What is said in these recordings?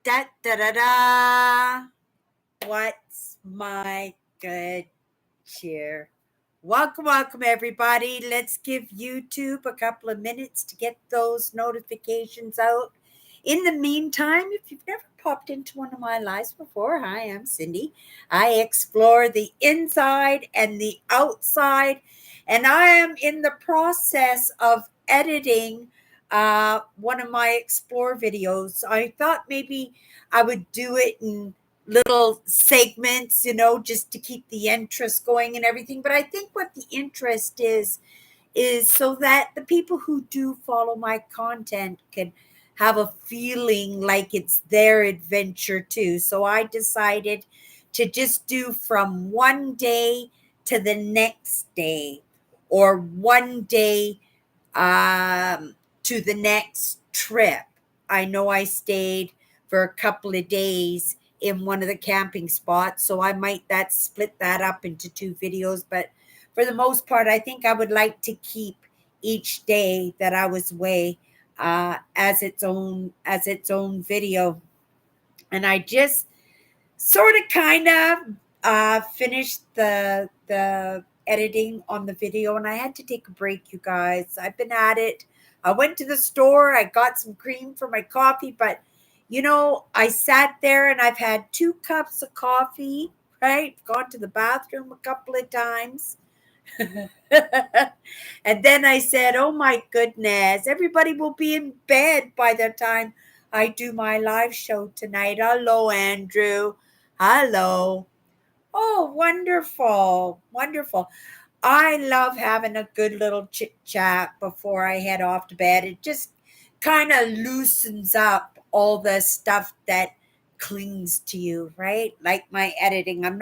Da da da da. What's my good cheer? Welcome, everybody. Let's give YouTube a couple of minutes to get those notifications out. In the meantime, if you've never popped into one of my lives before, hi, I'm Cindy. I explore the inside and the outside, and I am in the process of editing one of my explore videos. I thought maybe I would do it in little segments, just to keep the interest going and everything. But I think what the interest is so that the people who do follow my content can have a feeling like it's their adventure too. So I decided to just do from one day to the next day, or one day to the next trip. I know I stayed for a couple of days in one of the camping spots, so I might that split that up into two videos. But for the most part, I think I would like to keep each day that I was away as its own video. And I just sort of kind of finished the editing on the video, and I had to take a break, you guys. I've been at it. I went to the store, I got some cream for my coffee, but I sat there and I've had 2 cups of coffee, right? Gone to the bathroom a couple of times. And then I said, oh my goodness, everybody will be in bed by the time I do my live show tonight. Hello, Andrew. Hello. Oh, wonderful. Wonderful. I love having a good little chit chat before I head off to bed. It just kind of loosens up all the stuff that clings to you, right? Like my editing. I'm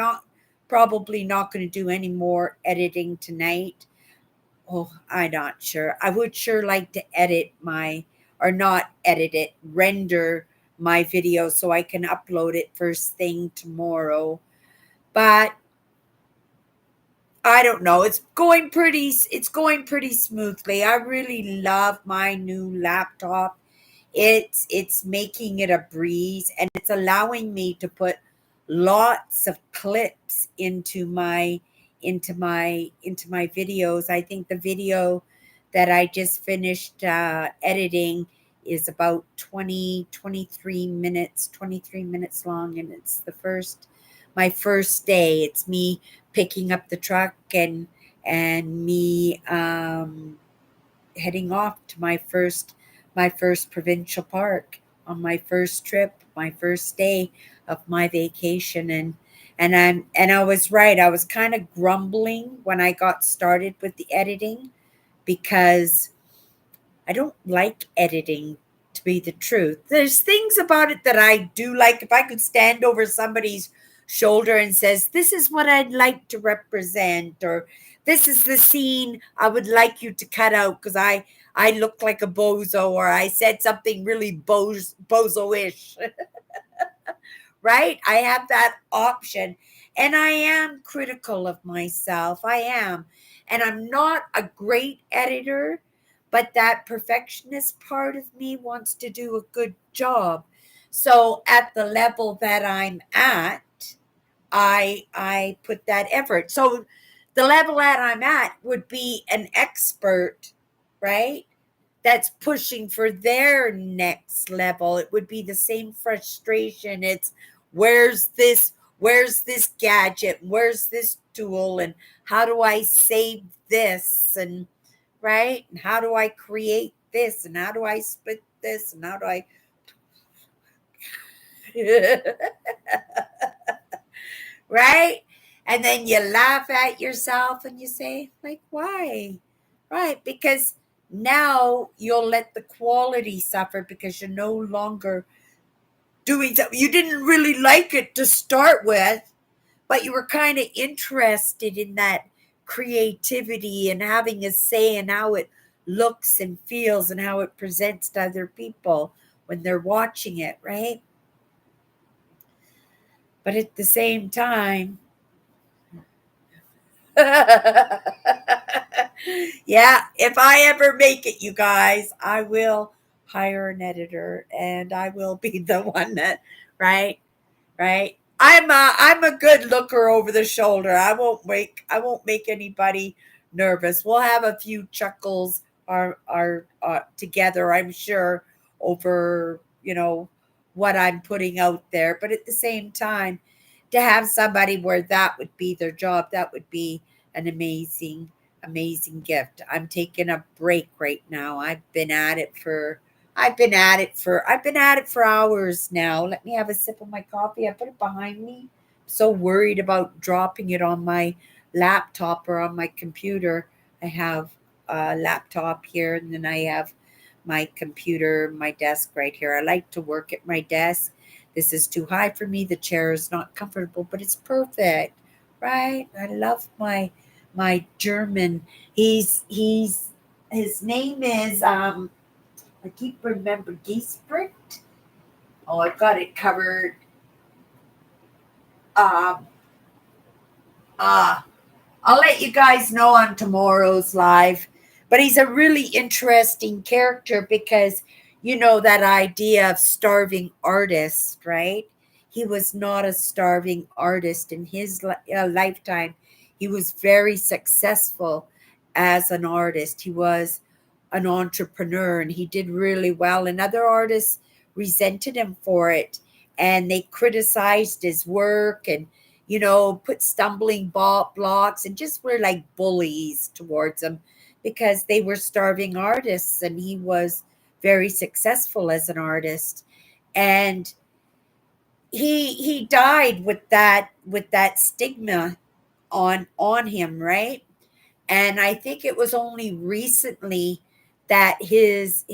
probably not going to do any more editing tonight. Oh, I'm not sure. I would sure like to not edit it, render my video so I can upload it first thing tomorrow. But I don't know. It's going pretty smoothly. I really love my new laptop. It's making it a breeze, and it's allowing me to put lots of clips into my videos. I think the video that I just finished editing is about 23 minutes long, and it's my first day. It's me picking up the truck and me heading off to my first provincial park on my first trip, my first day of my vacation. And I was right. I was kind of grumbling when I got started with the editing, because I don't like editing, to be the truth. There's things about it that I do like. If I could stand over somebody's shoulder and says, this is what I'd like to represent, or this is the scene I would like you to cut out because I look like a bozo, or I said something really bozo-ish, right? I have that option. And I am critical of myself. I am. And I'm not a great editor, but that perfectionist part of me wants to do a good job. So at the level that I'm at, I put that effort. So the level that I'm at would be an expert, right? That's pushing for their next level. It would be the same frustration. It's where's this gadget? Where's this tool? And how do I save this? And right? And how do I create this? And how do I split this? And how do I right? And then you laugh at yourself and you say, like, why? Right? Because now you'll let the quality suffer because you're no longer doing something. You didn't really like it to start with, but you were kind of interested in that creativity and having a say in how it looks and feels and how it presents to other people when they're watching it, right? But at the same time, yeah, if I ever make it, you guys, I will hire an editor, and I will be the one that, right, right. I'm a good looker over the shoulder. I won't make anybody nervous. We'll have a few chuckles are together, I'm sure, over what I'm putting out there. But at the same time, to have somebody where that would be their job, that would be an amazing gift. I'm taking a break right now. I've been at it for hours now. Let me have a sip of my coffee. I put it behind me. So worried about dropping it on my laptop or on my computer. I have a laptop here, and then I have my computer, my desk right here. I like to work at my desk. This is too high for me. The chair is not comfortable, but it's perfect, right? I love my German. He's his name is I keep remember Giesbrecht. Oh, I've got it covered. Um, uh, I'll let you guys know on tomorrow's live. But he's a really interesting character because that idea of starving artist, right? He was not a starving artist in his lifetime. He was very successful as an artist. He was an entrepreneur and he did really well. And other artists resented him for it and they criticized his work and put stumbling blocks and just were like bullies towards him because they were starving artists and he was very successful as an artist. And he died with that stigma on him, right? And I think it was only recently that his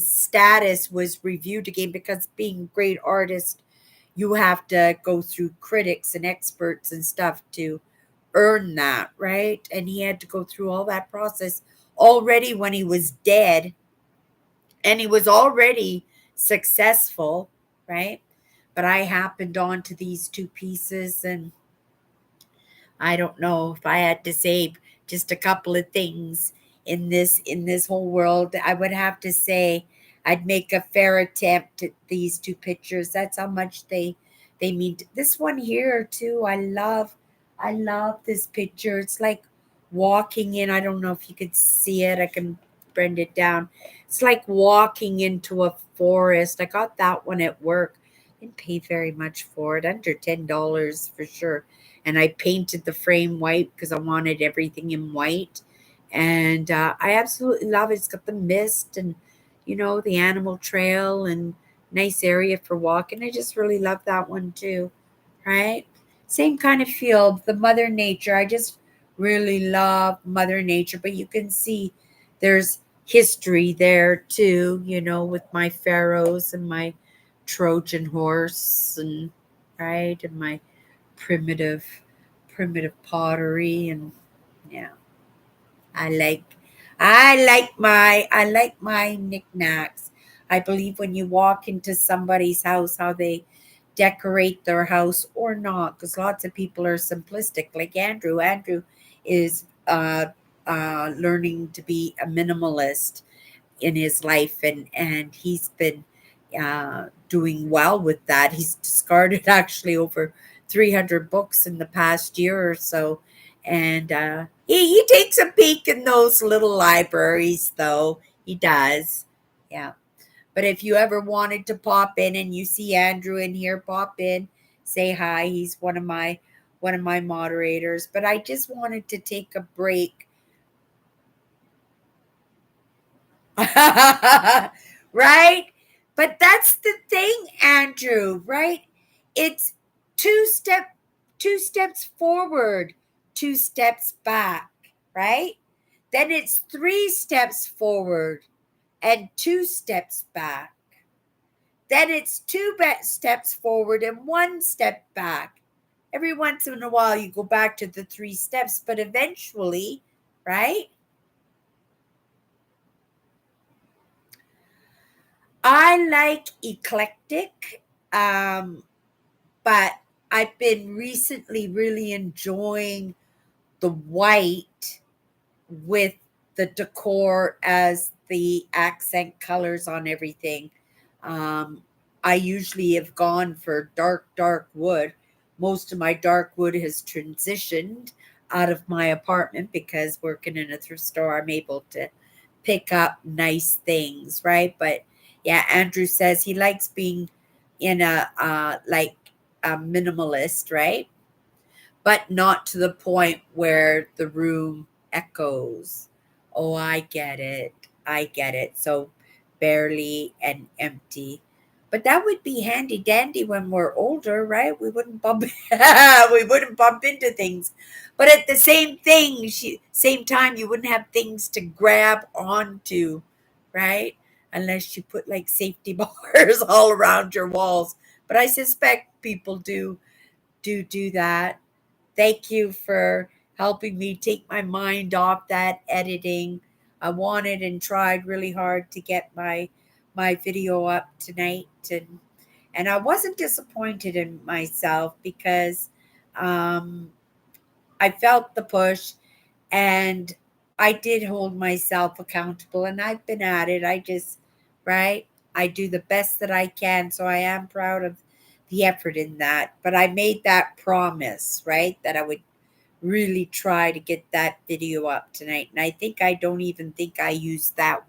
status was reviewed again because being a great artist, you have to go through critics and experts and stuff to earn that, right? And he had to go through all that process already when he was dead and he was already successful, right? But I happened on to these two pieces and I don't know if I had to say just a couple of things in this whole world. I would have to say I'd make a fair attempt at these two pictures. That's how much they mean. This one here too. I love this picture. It's like walking in. I don't know if you could see it. I can bring it down. It's like walking into a forest. I got that one at work. Didn't pay very much for it. Under $10 for sure, and I painted the frame white because I wanted everything in white. And I absolutely love it. It's got the mist and the animal trail and nice area for walking. I just really love that one too, right? Same kind of feel. The Mother Nature. I just really love Mother Nature, but you can see there's history there too. With my pharaohs and my Trojan horse and right and my primitive primitive pottery and yeah i like I like my knickknacks. I believe when you walk into somebody's house how they decorate their house or not, because lots of people are simplistic like Andrew is learning to be a minimalist in his life, and he's been doing well with that. He's discarded actually over 300 books in the past year or so, and he takes a peek in those little libraries, though he does. Yeah, but if you ever wanted to pop in and you see Andrew in here, pop in, say hi. He's one of my moderators. But I just wanted to take a break. Right? But that's the thing, Andrew, right? It's two step two steps forward, two steps back, right? Then it's three steps forward and two steps back. Then it's two steps forward and one step back. Every once in a while you go back to the three steps, but eventually, right? I like eclectic, um, but I've been recently really enjoying the white with the decor as the accent colors on everything. Um, I usually have gone for dark wood. Most of my dark wood has transitioned out of my apartment because working in a thrift store, I'm able to pick up nice things, right? But yeah, Andrew says he likes being in a like a minimalist, right? But not to the point where the room echoes. Oh, I get it. I get it. So barely and empty. But that would be handy dandy when we're older, right? We wouldn't bump we wouldn't bump into things. But at the same time you wouldn't have things to grab onto, right? Unless you put like safety bars all around your walls. But I suspect people do that. Thank you for helping me take my mind off that editing. I wanted and tried really hard to get my video up tonight, and I wasn't disappointed in myself because um, I felt the push and I did hold myself accountable, and I've been at it. I just, right? I do the best that I can. So I am proud of the effort in that. But I made that promise, right? That I would really try to get that video up tonight. And I don't even think I used that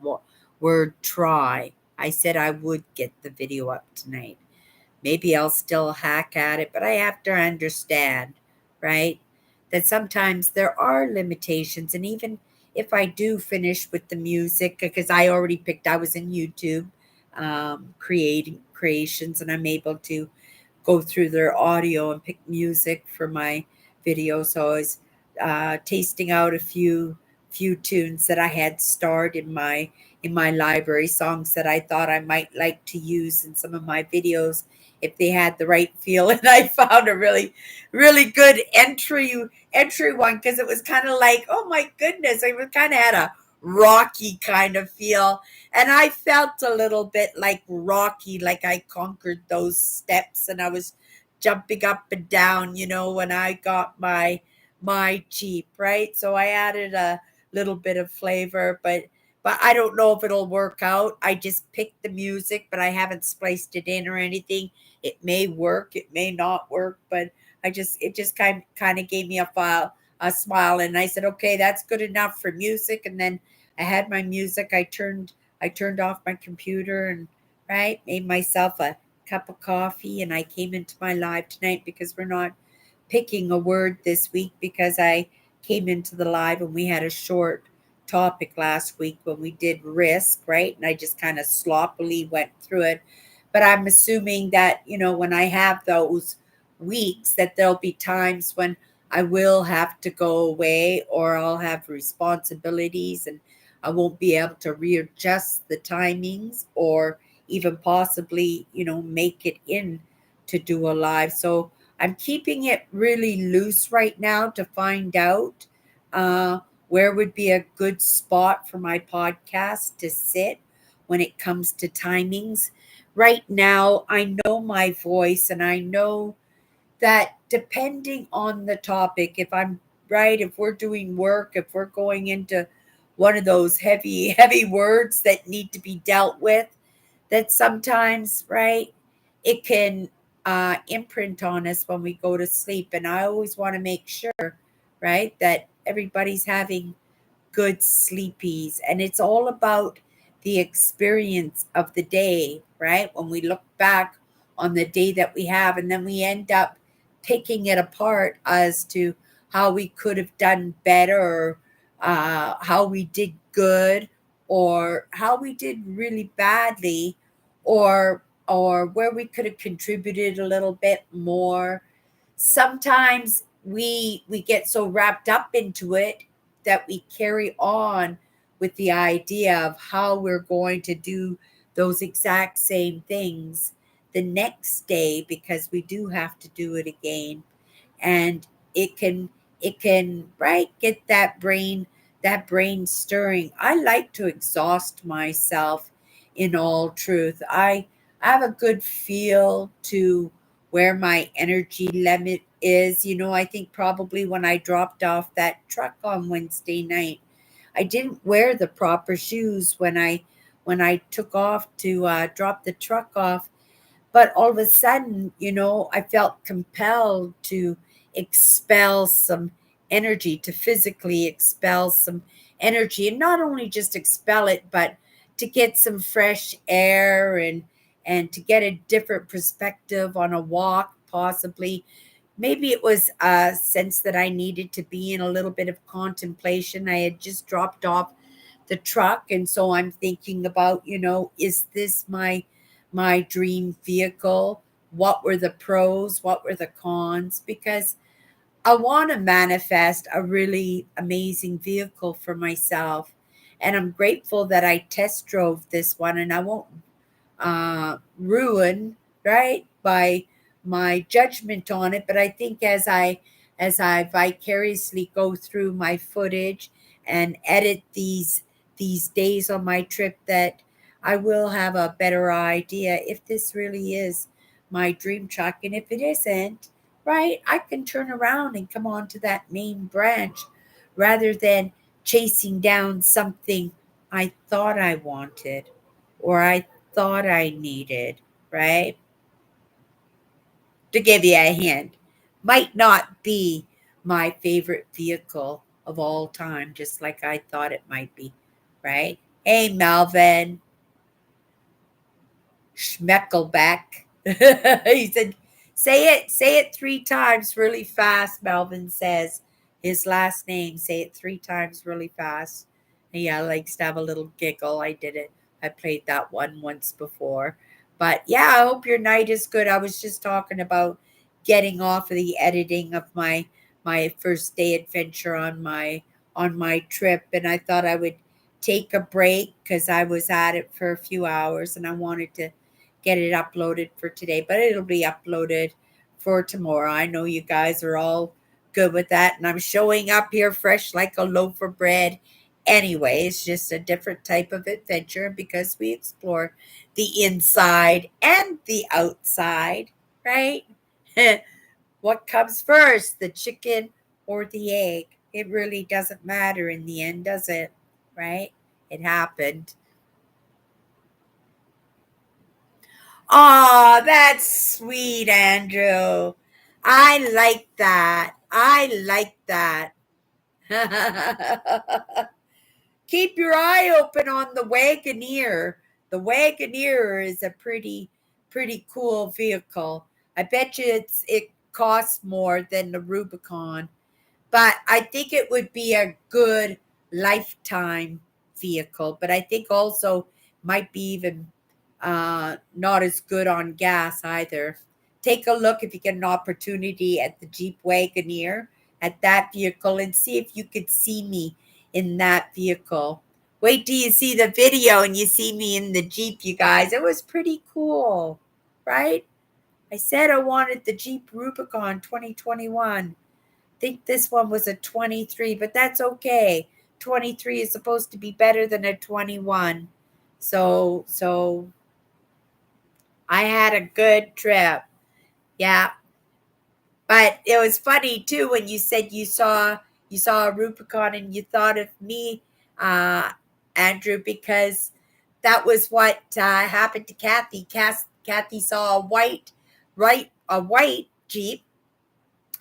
word try. I said I would get the video up tonight. Maybe I'll still hack at it, but I have to understand, right? That sometimes there are limitations. And even if I do finish with the music, because I already picked, I was in YouTube creating creations, and I'm able to go through their audio and pick music for my video. So I was tasting out a few tunes that I had stored in my library, songs that I thought I might like to use in some of my videos if they had the right feel. And I found a really good entry one because it was kind of like, oh my goodness, it was kind of had a rocky kind of feel, and I felt a little bit like Rocky, like I conquered those steps and I was jumping up and down, when I got my Jeep, right? So I added a little bit of flavor, but I don't know if it'll work out. I just picked the music, but I haven't spliced it in or anything. It may work, it may not work, but it just kind of gave me a smile, and I said, okay, that's good enough for music. And then I had my music. I turned off my computer and right made myself a cup of coffee, and I came into my live tonight because we're not picking a word this week because I came into the live and we had a short topic last week when we did risk, right? And I just kind of sloppily went through it. But I'm assuming that, when I have those weeks, that there'll be times when I will have to go away or I'll have responsibilities and I won't be able to readjust the timings or even possibly, make it in to do a live. So I'm keeping it really loose right now to find out where would be a good spot for my podcast to sit when it comes to timings. Right now, I know my voice, and I know that depending on the topic, if I'm right, if we're doing work, if we're going into one of those heavy words that need to be dealt with, that sometimes, right, it can imprint on us when we go to sleep. And I always want to make sure, right, that everybody's having good sleepies. And it's all about the experience of the day, right? When we look back on the day that we have, and then we end up picking it apart as to how we could have done better, or how we did good, or how we did really badly, or where we could have contributed a little bit more. Sometimes we get so wrapped up into it that we carry on with the idea of how we're going to do those exact same things the next day, because we do have to do it again. And it can right get that brain stirring. I like to exhaust myself. In all truth, I have a good feel to where my energy limit is. I think probably when I dropped off that truck on Wednesday night, I didn't wear the proper shoes when I took off to drop the truck off. But all of a sudden, I felt compelled to expel some energy, to physically expel some energy, and not only just expel it, but to get some fresh air and to get a different perspective on a walk, possibly. Maybe it was a sense that I needed to be in a little bit of contemplation. I had just dropped off the truck, and so I'm thinking about, is this my dream vehicle? What were the pros? What were the cons? Because I want to manifest a really amazing vehicle for myself. And I'm grateful that I test drove this one, and I won't ruin, right, by my judgment on it. But I think as I vicariously go through my footage and edit these days on my trip, that I will have a better idea if this really is my dream truck. And if it isn't, right, I can turn around and come on to that main branch rather than chasing down something I thought I wanted or I thought I needed, right? To give you a hint, might not be my favorite vehicle of all time, just like I thought it might be, right? Hey, Melvin Schmeckelbeck. He said, say it 3 times really fast, Melvin says. His last name, say it 3 times really fast. Yeah, likes to have a little giggle. I did it. I played that one once before. But yeah, I hope your night is good. I was just talking about getting off of the editing of my first day adventure on my trip, and I thought I would take a break because I was at it for a few hours and I wanted to get it uploaded for today, but it'll be uploaded for tomorrow. I know you guys are all good with that, and I'm showing up here fresh like a loaf of bread. Anyway, it's just a different type of adventure because we explore the inside and the outside, right? What comes first, the chicken or the egg? It really doesn't matter in the end, does it? Right? It happened. Oh, that's sweet, Andrew. I like that. I like that. Keep your eye open on the Wagoneer. The Wagoneer is a pretty cool vehicle. I bet you it costs more than the Rubicon, but I think it would be a good lifetime vehicle. But I think also might be even not as good on gas either. Take a look if you get an opportunity at the Jeep Wagoneer, at that vehicle, and see if you could see me in that vehicle. Wait till you see the video and you see me in the Jeep, you guys. It was pretty cool, right? I said I wanted the Jeep Rubicon 2021. Think this one was a 23, but that's okay. 23 is supposed to be better than a 21. So I had a good trip. Yeah. But it was funny too when you said you saw a Rubicon and you thought of me, uh, Andrew, because that was what happened to Kathy. Kathy saw a white Jeep,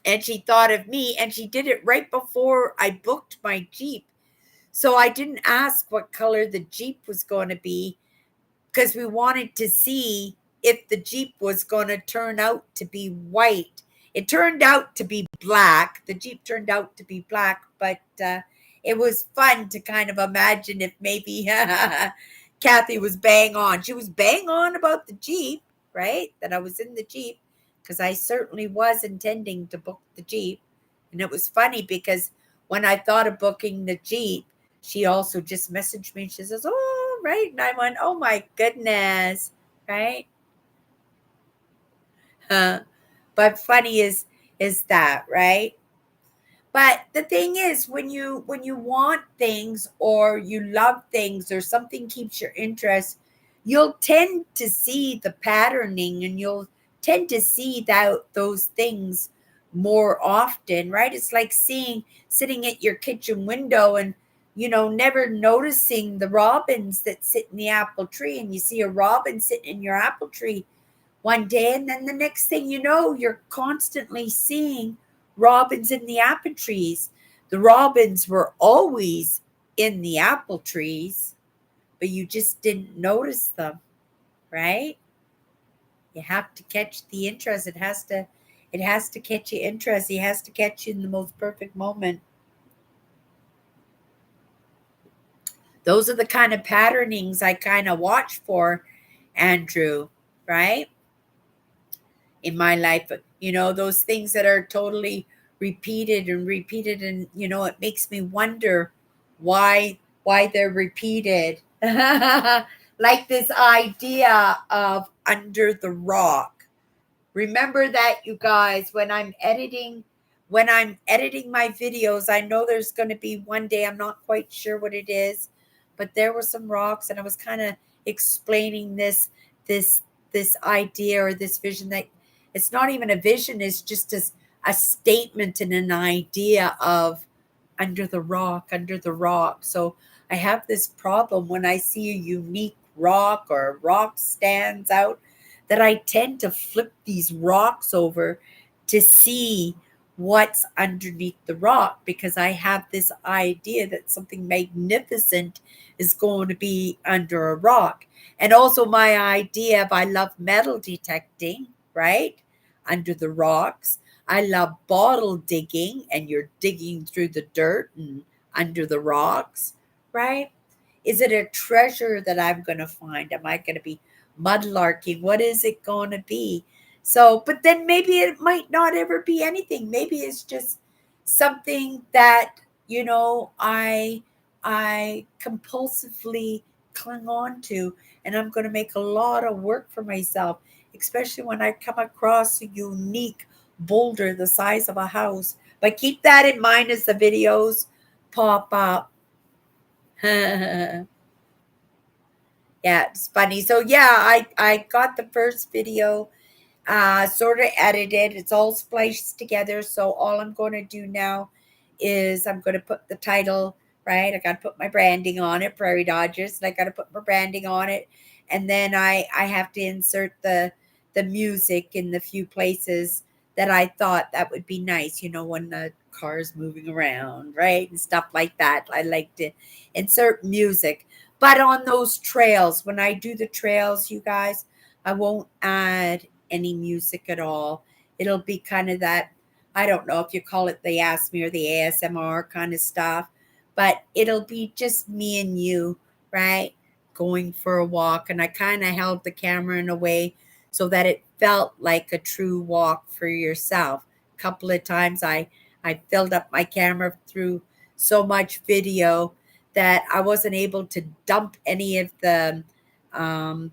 and she thought of me, and she did it right before I booked my Jeep. So I didn't ask what color the Jeep was going to be because we wanted to see if the Jeep was going to turn out to be white. It turned out to be black. The Jeep turned out to be black, but it was fun to kind of imagine if maybe Kathy was bang on. She was bang on about the Jeep, right? That I was in the Jeep because I certainly was intending to book the Jeep. And it was funny because when I thought of booking the Jeep, she also just messaged me. She says, "Oh, right." And I went, "Oh my goodness." Right? But funny is that, right? But the thing is, when you want things or you love things or something keeps your interest, you'll tend to see the patterning and you'll tend to see that those things more often, right? It's like seeing sitting at your kitchen window and never noticing the robins that sit in the apple tree, and you see a robin sitting in your apple tree one day, and then the next thing you know, you're constantly seeing robins in the apple trees. The robins were always in the apple trees, but you just didn't notice them, right? You have to catch the interest. It has to catch your interest. It has to catch you in the most perfect moment. Those are the kind of patternings I kind of watch for, Andrew, right? In my life, those things that are totally repeated and repeated, and it makes me wonder why they're repeated. Like this idea of under the rock. Remember that, you guys, when I'm editing my videos, I know there's going to be one day, I'm not quite sure what it is, but there were some rocks, and I was kind of explaining this this idea, or this vision, that it's not even a vision, it's just a statement and an idea of under the rock, under the rock. So I have this problem when I see a unique rock, or a rock stands out, that I tend to flip these rocks over to see what's underneath the rock, because I have this idea that something magnificent is going to be under a rock. And also my idea of, I love metal detecting, right? Under the rocks. I love bottle digging, and you're digging through the dirt and under the rocks, right? Is it a treasure that I'm going to find? Am I going to be mudlarking? What is it going to be? So, but then maybe it might not ever be anything. Maybe it's just something that, I compulsively cling on to, and I'm going to make a lot of work for myself, especially when I come across a unique boulder the size of a house. But keep that in mind as the videos pop up. Yeah, it's funny. So yeah, I got the first video sort of edited. It's all spliced together. So all I'm going to do now is I'm going to put the title, right? I got to put my branding on it, Prairie Dodgers, and I got to put my branding on it. And then I have to insert the music in the few places that I thought that would be nice, when the car's moving around, right? And stuff like that. I like to insert music. But on those trails, when I do the trails, you guys, I won't add any music at all. It'll be kind of that, I don't know if you call it the Ask Me or the ASMR kind of stuff, but it'll be just me and you, right? Going for a walk. And I kind of held the camera in a way so that it felt like a true walk for yourself. A couple of times I filled up my camera through so much video that I wasn't able to dump any of the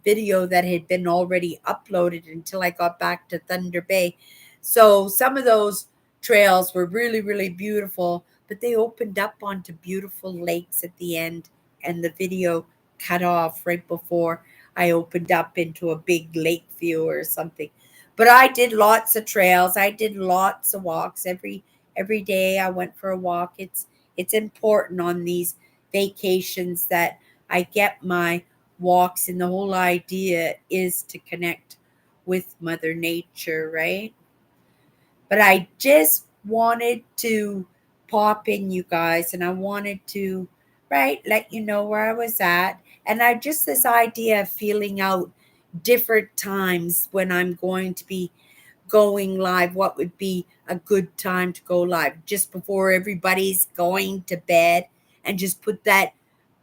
video that had been already uploaded until I got back to Thunder Bay. So some of those trails were really, really beautiful, but they opened up onto beautiful lakes at the end, and the video cut off right before I opened up into a big lake view or something. But I did lots of trails. I did lots of walks every day. I went for a walk. It's important on these vacations that I get my walks, and the whole idea is to connect with Mother Nature, right? But I just wanted to pop in, you guys, and I wanted to, right, let you know where I was at. And I just, this idea of feeling out different times when I'm going to be going live, what would be a good time to go live, just before everybody's going to bed, and just put that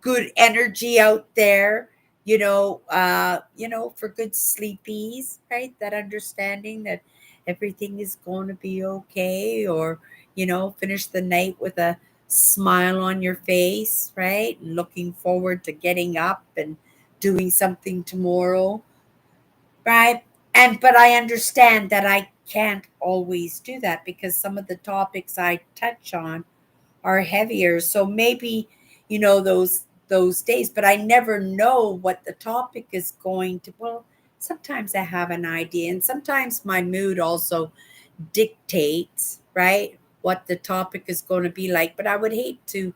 good energy out there, for good sleepies, right? That understanding that everything is going to be okay, or finish the night with a smile on your face, right? And looking forward to getting up and doing something tomorrow, right? And but I understand that I can't always do that, because some of the topics I touch on are heavier. So maybe, those days, but I never know what the topic is going to. Well, sometimes I have an idea, and sometimes my mood also dictates, right, what the topic is going to be like. But I would hate to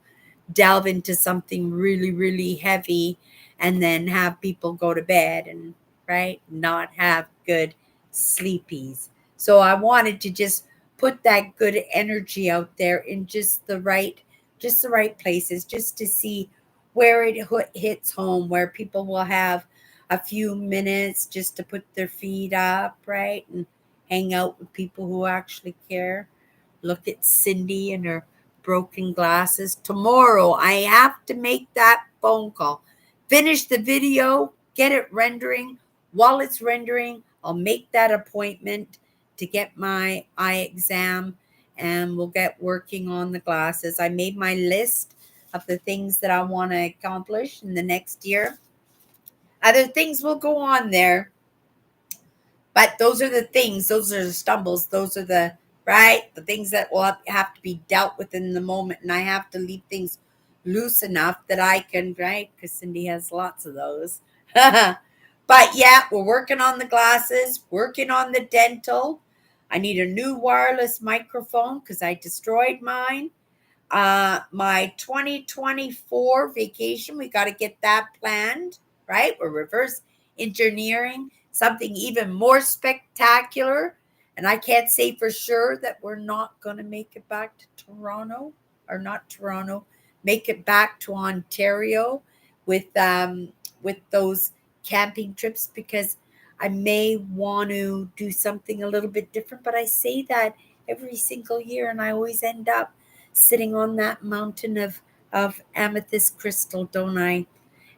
delve into something really, really heavy and then have people go to bed and, right, not have good sleepies. So I wanted to just put that good energy out there in just the right places, just to see where it hits home, where people will have a few minutes just to put their feet up, right, and hang out with people who actually care. Look at Cindy and her broken glasses. Tomorrow, I have to make that phone call. Finish the video, get it rendering. While it's rendering, I'll make that appointment to get my eye exam, and we'll get working on the glasses. I made my list of the things that I want to accomplish in the next year. Other things will go on there, but those are the things, those are the stumbles, those are the, right, the things that will have to be dealt with in the moment. And I have to leave things loose enough that I can, right? Because Cindy has lots of those. But yeah, we're working on the glasses, working on the dental. I need a new wireless microphone because I destroyed mine. My 2024 vacation, we got to get that planned, right? We're reverse engineering something even more spectacular. And I can't say for sure that we're not going to make it back to Toronto, or not Toronto, make it back to Ontario with those camping trips, because I may want to do something a little bit different. But I say that every single year, and I always end up sitting on that mountain of amethyst crystal, don't I?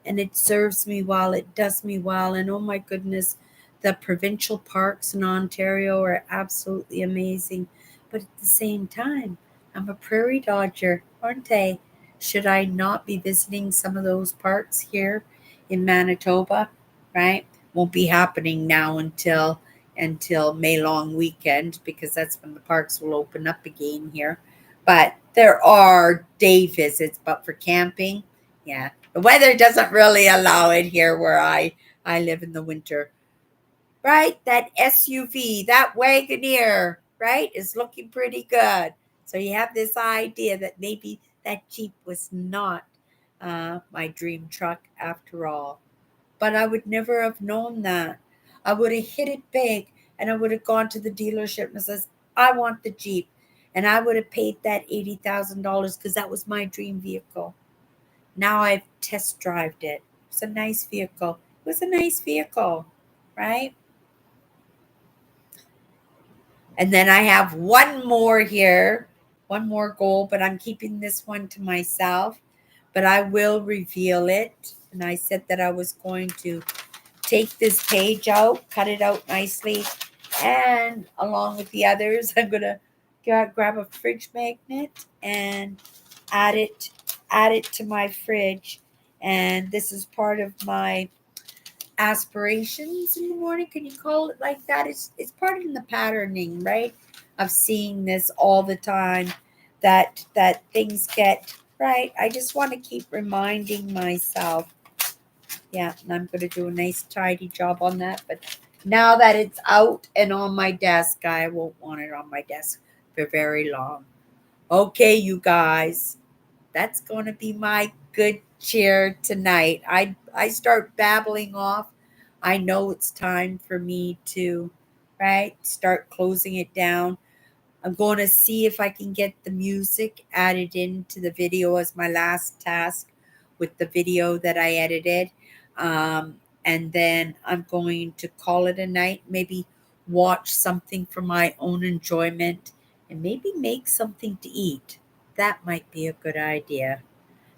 And it serves me well, it does me well. And oh my goodness, the provincial parks in Ontario are absolutely amazing. But at the same time, I'm a prairie dodger, aren't I? Should I not be visiting some of those parks here in Manitoba? Right? Won't be happening now until May long weekend, because that's when the parks will open up again here. But there are day visits, but for camping, yeah, the weather doesn't really allow it here where I live in the winter. Right? That SUV, that Wagoneer, right, is looking pretty good. So you have this idea that maybe that Jeep was not my dream truck after all. But I would never have known that. I would have hit it big, and I would have gone to the dealership and says, I want the Jeep. And I would have paid that $80,000 because that was my dream vehicle. Now I've test drived it. It's a nice vehicle. It was a nice vehicle, right? And then I have one more here, one more goal, but I'm keeping this one to myself. But I will reveal it. And I said that I was going to take this page out, cut it out nicely, and along with the others, I'm going to grab a fridge magnet and add it add it to my fridge. And this is part of my aspirations in the morning. Can you call it like that? It's part of the patterning, right? Of seeing this all the time, that things get right. I just want to keep reminding myself. Yeah, and I'm going to do a nice tidy job on that. But now that it's out and on my desk, I won't want it on my desk for very long. Okay, you guys, that's going to be my good cheer tonight. I start babbling off. I know it's time for me to, right, start closing it down. I'm going to see if I can get the music added into the video as my last task with the video that I edited. And then I'm going to call it a night, maybe watch something for my own enjoyment, and maybe make something to eat. That might be a good idea.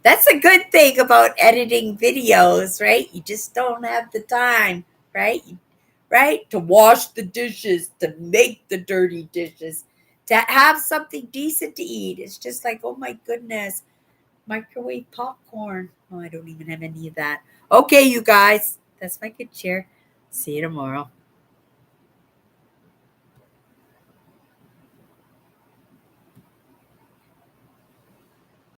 That's a good thing about editing videos, right? You just don't have the time, right? Right? To wash the dishes, to make the dirty dishes, to have something decent to eat. It's just like, oh my goodness, microwave popcorn. Oh, I don't even have any of that. Okay, you guys, that's my good cheer. See you tomorrow.